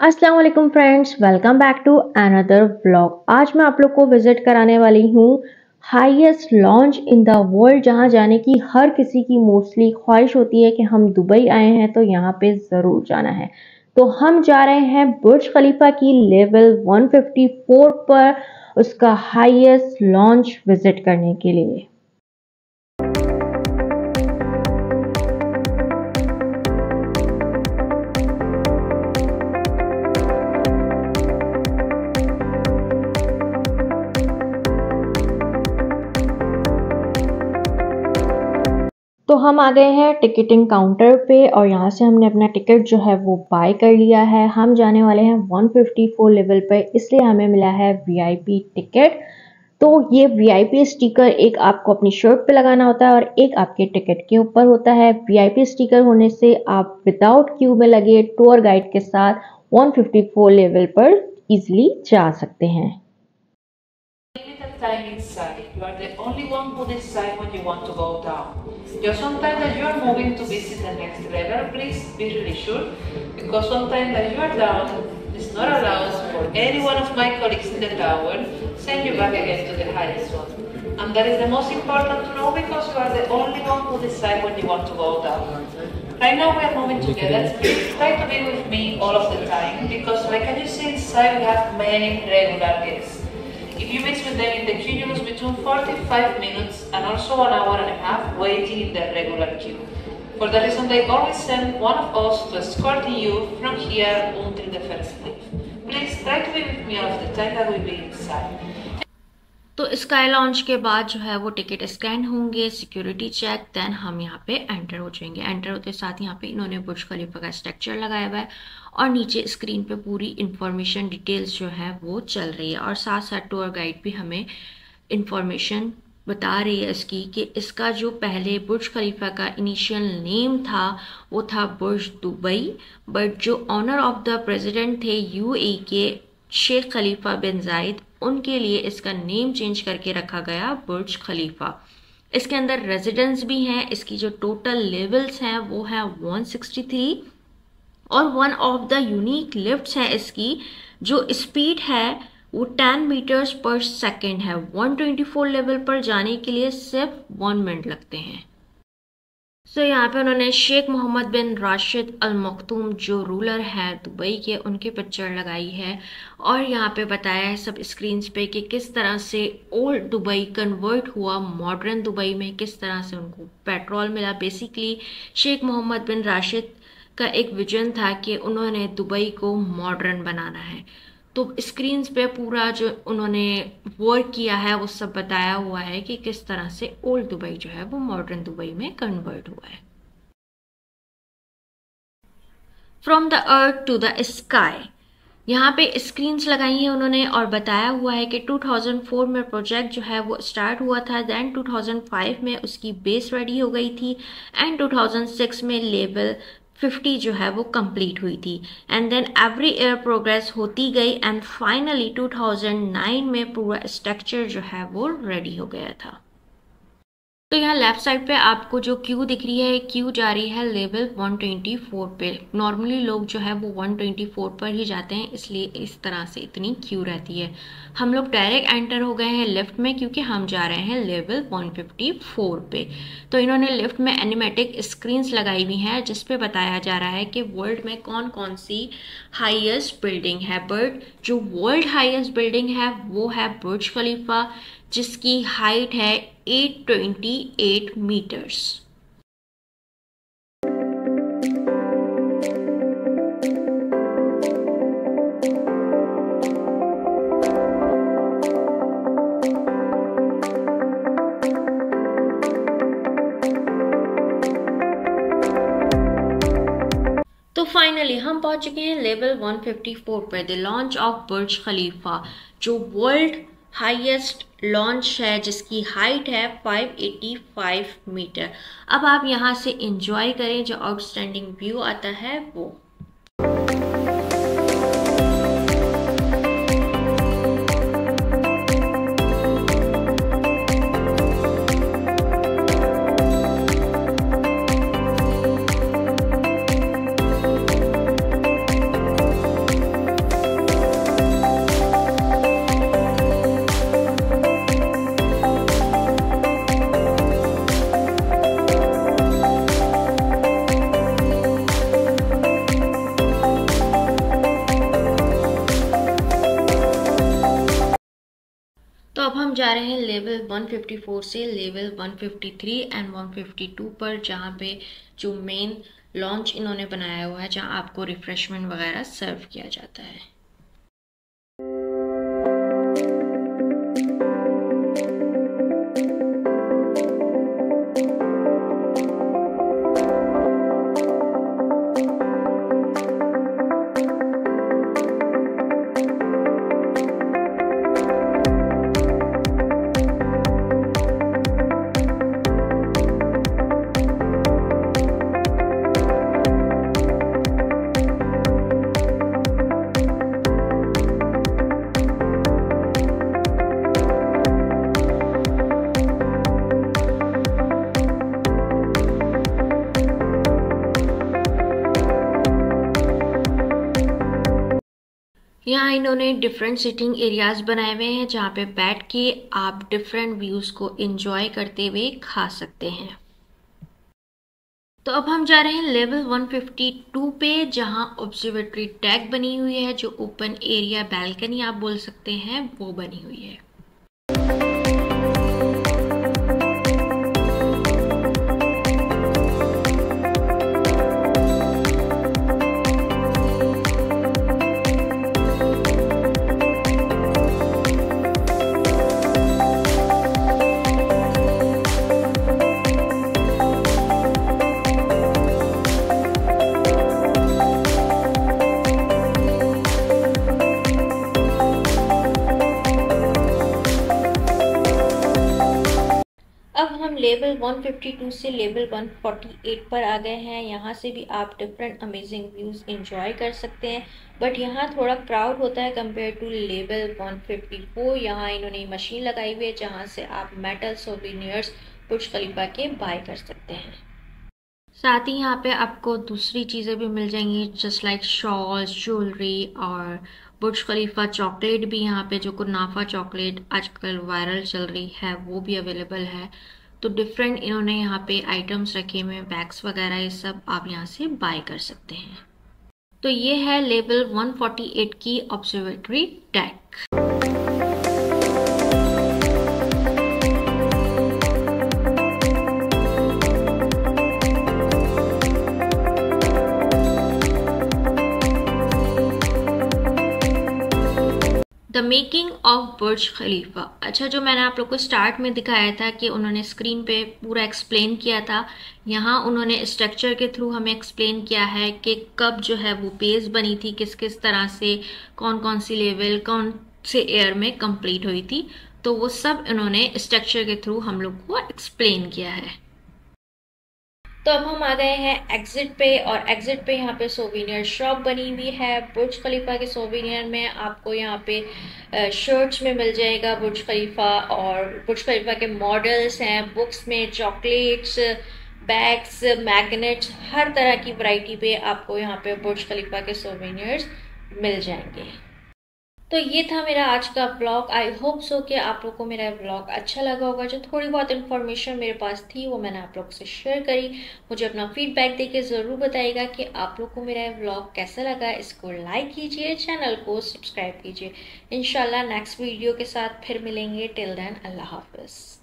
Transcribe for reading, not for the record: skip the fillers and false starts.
अस्सलाम वालेकुम friends, welcome back to another vlog. आज मैं आप लोग को विजिट कराने वाली हूँ highest launch in the world, जहाँ जाने की हर किसी की मोस्टली ख्वाहिश होती है कि हम दुबई आए हैं तो यहाँ पे ज़रूर जाना है। तो हम जा रहे हैं बुर्ज खलीफा की लेवल 154 पर उसका हाईएस्ट लॉन्च विजिट करने के लिए। तो हम आ गए हैं टिकटिंग काउंटर पे और यहाँ से हमने अपना टिकट जो है वो बाय कर लिया है। हम जाने वाले हैं 154 लेवल पे, इसलिए हमें मिला है वीआईपी टिकट। तो ये वीआईपी स्टिकर एक आपको अपनी शर्ट पे लगाना होता है और एक आपके टिकट के ऊपर होता है। वीआईपी स्टिकर होने से आप विदाउट क्यू में लगे टूर गाइड के साथ 154 लेवल पर इजीली जा सकते हैं। Time inside. You are the only one who decides when you want to go down. Just sometimes that you are moving to visit the next level, please be really sure, because sometimes that you are down, it's not allowed for any one of my colleagues in the tower send you back again to the highest one. And that is the most important to know, because you are the only one who decides when you want to go down. Right now we are moving together. Please try to be with me all of the time, because like you see inside we have many regular guests. If you mix with them in the queue, you lose between 45 minutes and also 1 hour and a half waiting in the regular queue. For that reason, they always send one of us to escort you from here until the first lift. Please try to be with me all of the time that we will be inside. तो sky launch के बाद जो है वो ticket scan होंगे, security check, then हम यहाँ पे एंटर हो जाएंगे। एंटर होते साथ यहाँ पे इन्होंने बुर्ज खलीफा का स्ट्रक्चर लगाया हुआ है और नीचे स्क्रीन पे पूरी इंफॉर्मेशन डिटेल्स जो है वो चल रही है और साथ साथ टूर गाइड भी हमें इंफॉर्मेशन बता रही है इसकी कि इसका जो पहले बुर्ज खलीफा का इनिशियल नेम था वो था बुर्ज दुबई, बट जो ऑनर ऑफ द प्रेसिडेंट थे यूएई के शेख खलीफा बिन जायद, उनके लिए इसका नेम चेंज करके रखा गया बुर्ज खलीफा। इसके अंदर रेजिडेंस भी हैं। इसकी जो टोटल लेवल्स हैं वो है 163 और one of the unique lifts है इसकी जो स्पीड है वो 10 मीटर्स पर सेकेंड है। 124 लेवल पर जाने के लिए सिर्फ 1 मिनट लगते हैं। सो यहाँ पे उन्होंने शेख मोहम्मद बिन राशिद अल मखदूम जो रूलर है दुबई के, उनकी पिक्चर लगाई है और यहाँ पे बताया है सब स्क्रीन्स पे कि किस तरह से ओल्ड दुबई कन्वर्ट हुआ मॉडर्न दुबई में, किस तरह से उनको पेट्रोल मिला। बेसिकली शेख मोहम्मद बिन राशिद का एक विजन था कि उन्होंने दुबई को मॉडर्न बनाना है। तो स्क्रीन्स पे पूरा जो उन्होंने वर्क किया है वो सब बताया हुआ है कि किस तरह से ओल्ड दुबई जो है वो मॉडर्न दुबई में कन्वर्ट हुआ है। From the earth to the sky, यहाँ पे स्क्रीन्स लगाई हैं उन्होंने और बताया हुआ है कि 2004 में प्रोजेक्ट जो है वो स्टार्ट हुआ था, देन 2005 में उसकी बेस रेडी हो गई थी एंड 2006 में लेवल 50 जो है वो कंप्लीट हुई थी and then every year progress होती गई एंड फाइनली 2009 में पूरा स्ट्रक्चर जो है वो रेडी हो गया था। तो यहाँ लेफ्ट साइड पे आपको जो क्यू दिख रही है, क्यू जा रही है लेवल 124 पे। नॉर्मली लोग जो है वो 124 पर ही जाते हैं, इसलिए इस तरह से इतनी क्यू रहती है। हम लोग डायरेक्ट एंटर हो गए हैं लिफ्ट में क्योंकि हम जा रहे हैं लेवल 154 पे। तो इन्होंने लिफ्ट में एनिमेटिक स्क्रीन्स लगाई हुई हैं जिसपे बताया जा रहा है कि वर्ल्ड में कौन कौन सी हाईएस्ट बिल्डिंग है। बट जो वर्ल्ड हाईएस्ट बिल्डिंग है वो है बुर्ज खलीफा, जिसकी हाइट है 828 मीटर्स। तो फाइनली हम पहुंच चुके हैं लेवल 154 पे, द लॉन्च ऑफ बुर्ज खलीफा, जो वर्ल्ड हाईएस्ट लॉन्च है जिसकी हाइट है 585 मीटर। अब आप यहाँ से एंजॉय करें जो आउटस्टैंडिंग व्यू आता है वो। तो अब हम जा रहे हैं लेवल 154 से लेवल 153 एंड 152 पर, जहाँ पे जो मेन लॉन्च इन्होंने बनाया हुआ है, जहाँ आपको रिफ्रेशमेंट वगैरह सर्व किया जाता है। यहाँ इन्होंने डिफरेंट सिटिंग एरियाज बनाए हुए हैं, जहाँ पे बैठ के आप डिफरेंट व्यूज को एंजॉय करते हुए खा सकते हैं। तो अब हम जा रहे हैं लेवल 152 पे, जहाँ ऑब्जर्वेटरी डेक बनी हुई है, जो ओपन एरिया बैल्कनी आप बोल सकते हैं, वो बनी हुई है। लेवल 152 से लेवल 148 पर आ गए हैं। यहाँ से भी आप डिफरेंट अमेजिंग व्यूज़ एंजॉय कर सकते हैं, बट यहाँ थोड़ा क्राउड होता है कंपेयर टू लेवल 154। यहाँ इन्होंने मशीन लगाई हुई है जहाँ से आप मेटल सोवेनियर्स बुर्ज खलीफा के बाय कर सकते हैं। साथ ही यहाँ पे आपको दूसरी चीज़ें भी मिल जाएंगी, जस्ट लाइक शॉल्स, ज्वेलरी और बुर्ज खलीफा चॉकलेट भी यहाँ पे, जो कुनाफा चॉकलेट आजकल वायरल चल रही है, वो भी अवेलेबल है। तो डिफरेंट इन्होंने यहाँ पे आइटम्स रखे हुए हैं, बैग्स वगैरह, ये सब आप यहाँ से बाय कर सकते हैं। तो ये है लेवल 148 की observatory deck. The making of Burj Khalifa. अच्छा, जो मैंने आप लोग को स्टार्ट में दिखाया था कि उन्होंने स्क्रीन पे पूरा एक्सप्लेन किया था, यहाँ उन्होंने स्ट्रक्चर के थ्रू हमें एक्सप्लेन किया है कि कब जो है वो बेस बनी थी, किस किस तरह से, कौन कौन सी लेवल कौन से ईयर में कंप्लीट हुई थी। तो वो सब इन्होंने स्ट्रक्चर के थ्रू हम लोग को एक्सप्लेन किया है। तो अब हम आ गए हैं एग्जिट पे, और एग्जिट पे यहाँ पे सोवेनियर शॉप बनी हुई है। बुर्ज खलीफा के सोवेनियर में आपको यहाँ पे शर्ट्स में मिल जाएगा बुर्ज खलीफा, और बुर्ज खलीफा के मॉडल्स हैं, बुक्स में चॉकलेट्स, बैग्स, मैग्नेट्स, हर तरह की वैरायटी पे आपको यहाँ पे बुर्ज खलीफा के सोवेनियर्स मिल जाएंगे। तो ये था मेरा आज का व्लॉग। आई होप सो कि आप लोग को मेरा व्लॉग अच्छा लगा होगा। जो थोड़ी बहुत इन्फॉर्मेशन मेरे पास थी वो मैंने आप लोग से शेयर करी। मुझे अपना फीडबैक देके ज़रूर बताइएगा कि आप लोग को मेरा व्लॉग कैसा लगा। इसको लाइक कीजिए, चैनल को सब्सक्राइब कीजिए। इंशाल्लाह नेक्स्ट वीडियो के साथ फिर मिलेंगे। टिल देन अल्लाह हाफिज़।